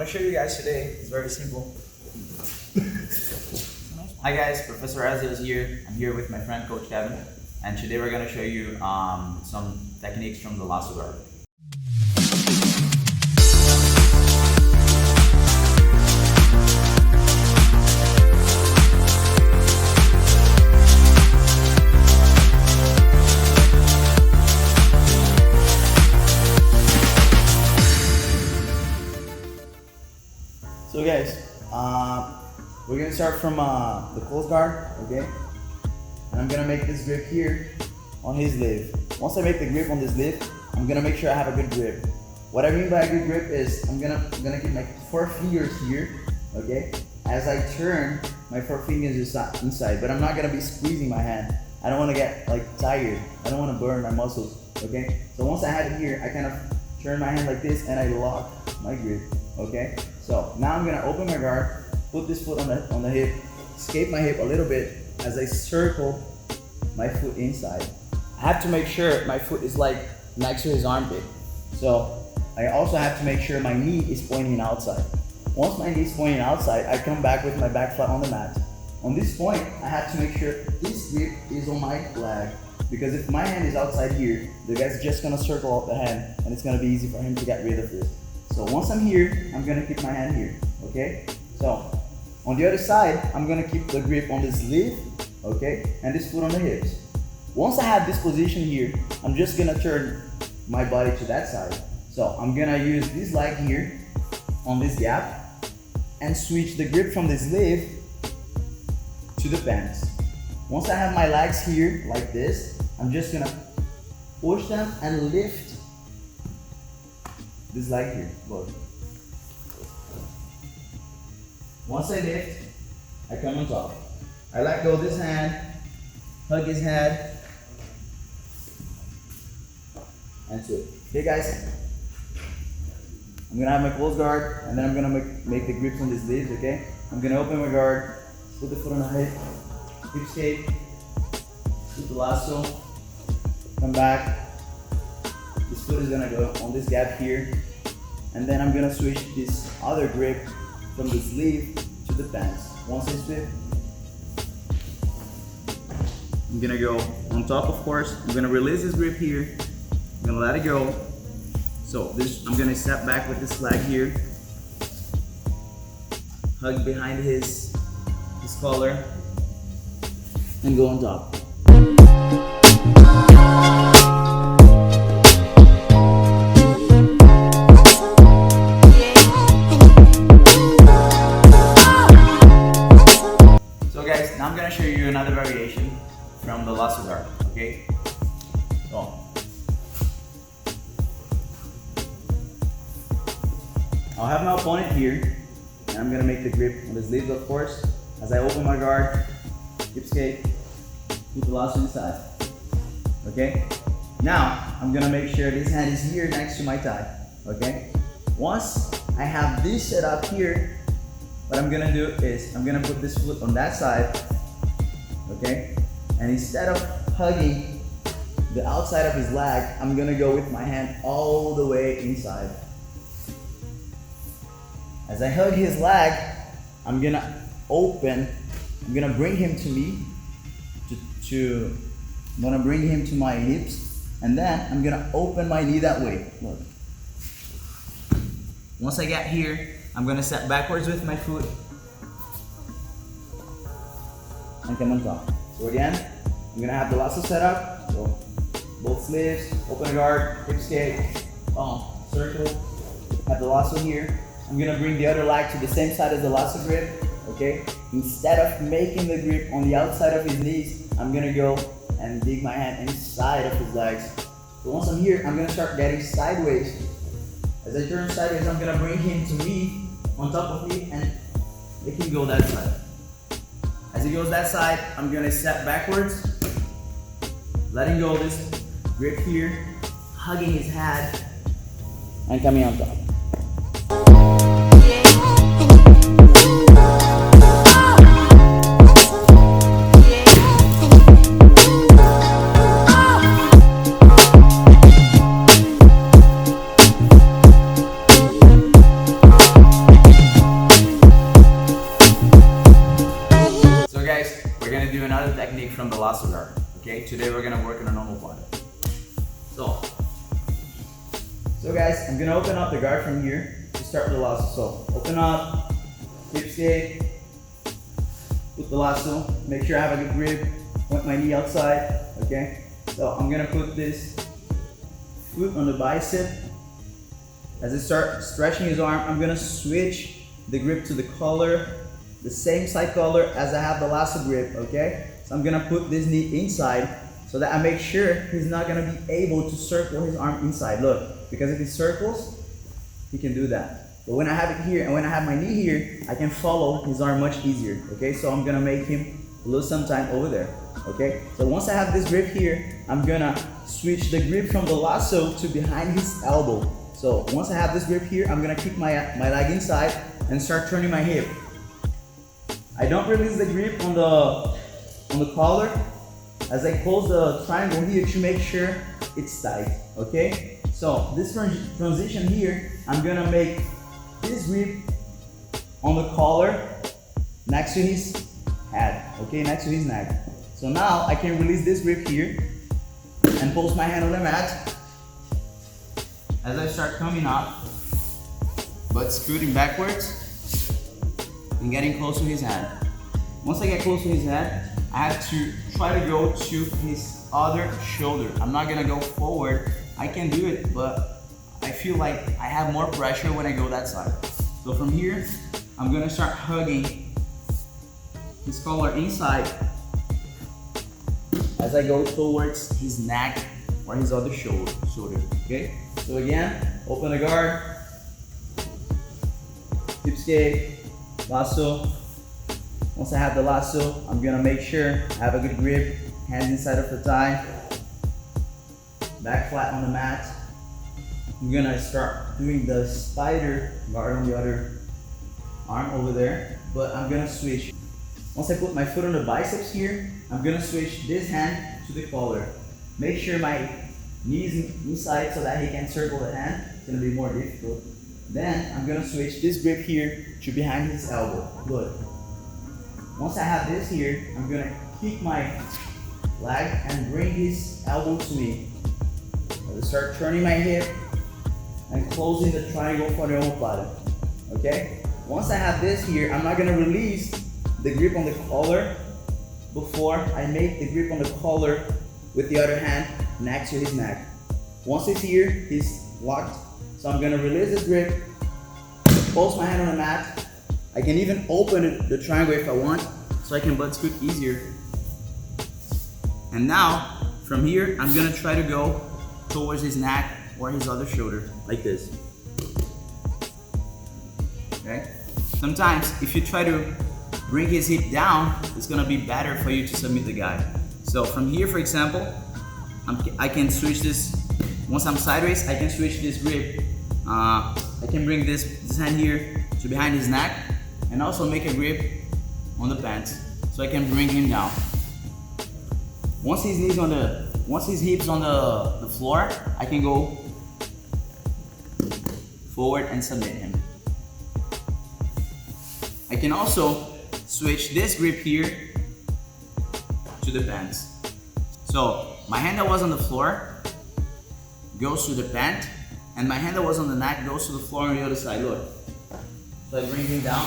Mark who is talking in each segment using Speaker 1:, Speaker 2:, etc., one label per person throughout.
Speaker 1: going to show you guys today. It's very simple. Hi guys, Professor Esdras here. I'm here with my friend Coach Kevin, and today we're going to show you some techniques from the Lasso guard. So guys, we're gonna start from the close guard, okay? And I'm gonna make this grip here on his leg. Once I make the grip on this leg, I'm gonna make sure I have a good grip. What I mean by a good grip is I'm gonna keep my 4 fingers here, okay? As I turn, my 4 fingers is inside, but I'm not gonna be squeezing my hand. I don't wanna get like tired. I don't wanna burn my muscles, okay? So once I have it here, I kind of turn my hand like this and I lock my grip, okay? So now I'm gonna open my guard, put this foot on the hip, escape my hip a little bit as I circle my foot inside. I have to make sure my foot is like next to his armpit. So I also have to make sure my knee is pointing outside. Once my knee is pointing outside, I come back with my back flat on the mat. On this point, I have to make sure this grip is on my leg, because if my hand is outside here, the guy's just gonna circle out the hand and it's gonna be easy for him to get rid of it. So once I'm here, I'm gonna keep my hand here, okay? So on the other side, I'm gonna keep the grip on this sleeve, okay? And this foot on the hips. Once I have this position here, I'm just gonna turn my body to that side. So I'm gonna use this leg here on this gap and switch the grip from the sleeve to the pants. Once I have my legs here like this, I'm just gonna push them and lift this leg here, look. Once I lift, I come on top. I let go of this hand, hug his head, and switch. Okay guys, I'm gonna have my close guard, and then I'm gonna make the grips on these leaves, okay? I'm gonna open my guard, put the foot on the hip, hip escape, put the lasso, come back. This foot is gonna go on this gap here, and then I'm gonna switch this other grip from the sleeve to the pants. Once I switch, I'm gonna go on top, of course. I'm gonna release this grip here. I'm gonna let it go. So I'm gonna step back with this leg here, hug behind his collar, and go on top. Now I'm going to show you another variation from the Lasso guard, okay? So, I'll have my opponent here, and I'm going to make the grip on the sleeves, of course. As I open my guard, hip escape, put the lasso inside, okay? Now, I'm going to make sure this hand is here next to my thigh, okay? Once I have this set up here, what I'm gonna do is I'm gonna put this foot on that side, okay? And instead of hugging the outside of his leg, I'm gonna go with my hand all the way inside. As I hug his leg, I'm gonna bring him to me, I'm gonna bring him to my hips, and then I'm gonna open my knee that way. Look. Once I get here, I'm gonna step backwards with my foot and come on top. So again, I'm gonna have the lasso set up. So both sleeves, open guard, hip escape, circle. Have the lasso here. I'm gonna bring the other leg to the same side as the lasso grip, okay? Instead of making the grip on the outside of his knees, I'm gonna go and dig my hand inside of his legs. So once I'm here, I'm gonna start getting sideways. As I turn sideways, I'm gonna bring him to me, on top of me, and make him go that side. As he goes that side, I'm gonna step backwards, letting go of this grip here, hugging his head, and coming on top. from the lasso guard. Okay, today we're gonna work on a normal body. So guys, I'm gonna open up the guard from here to start with the lasso. So open up, hip skate, put the lasso, make sure I have a good grip, point my knee outside, okay? So I'm gonna put this foot on the bicep. As I start stretching his arm, I'm gonna switch the grip to the collar, the same side collar as I have the lasso grip, okay? So I'm gonna put this knee inside so that I make sure he's not gonna be able to circle his arm inside. Look, because if he circles, he can do that. But when I have it here and when I have my knee here, I can follow his arm much easier, okay? So I'm gonna make him lose some time over there, okay? So once I have this grip here, I'm gonna switch the grip from the lasso to behind his elbow. So once I have this grip here, I'm gonna kick my leg inside and start turning my hip. I don't release the grip on the collar as I close the triangle here to make sure it's tight, okay? So this transition here, I'm gonna make this grip on the collar next to his head, okay, next to his neck. So now I can release this grip here and post my hand on the mat as I start coming up, but scooting backwards and getting close to his head. Once I get close to his head, I have to try to go to his other shoulder. I'm not gonna go forward. I can do it, but I feel like I have more pressure when I go that side. So from here, I'm gonna start hugging his collar inside as I go towards his neck or his other shoulder, okay? So again, open the guard, hip skate, lasso. Once I have the lasso, I'm gonna make sure I have a good grip, hands inside of the thigh, back flat on the mat. I'm gonna start doing the spider guard on the other arm over there, but I'm gonna switch. Once I put my foot on the biceps here, I'm gonna switch this hand to the collar. Make sure my knees inside so that he can circle the hand. It's gonna be more difficult. Then I'm gonna switch this grip here to behind his elbow. Good. Once I have this here, I'm gonna kick my leg and bring his elbow to me. I'll start turning my hip and closing the triangle for the omoplata. Okay? Once I have this here, I'm not gonna release the grip on the collar before I make the grip on the collar with the other hand next to his neck. Once it's here, he's locked. So I'm gonna release this grip, post my hand on the mat. I can even open the triangle if I want, so I can butt scoot easier. And now, from here, I'm gonna try to go towards his neck or his other shoulder, like this. Okay? Sometimes, if you try to bring his hip down, it's gonna be better for you to submit the guy. So from here, for example, I can switch this. Once I'm sideways, I can switch this grip. I can bring this hand here to behind his neck and also make a grip on the pants so I can bring him down. Once his hips on the floor, I can go forward and submit him. I can also switch this grip here to the pants. So my hand that was on the floor goes to the pant, and my hand that was on the neck goes to the floor on the other side. Look. So I bring him down.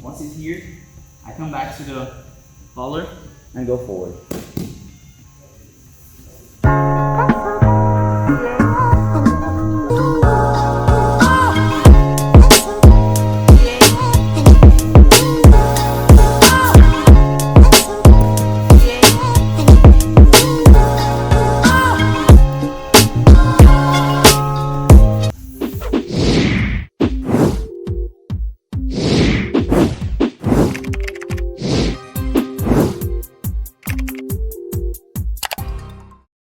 Speaker 1: Once he's here, I come back to the collar and go forward.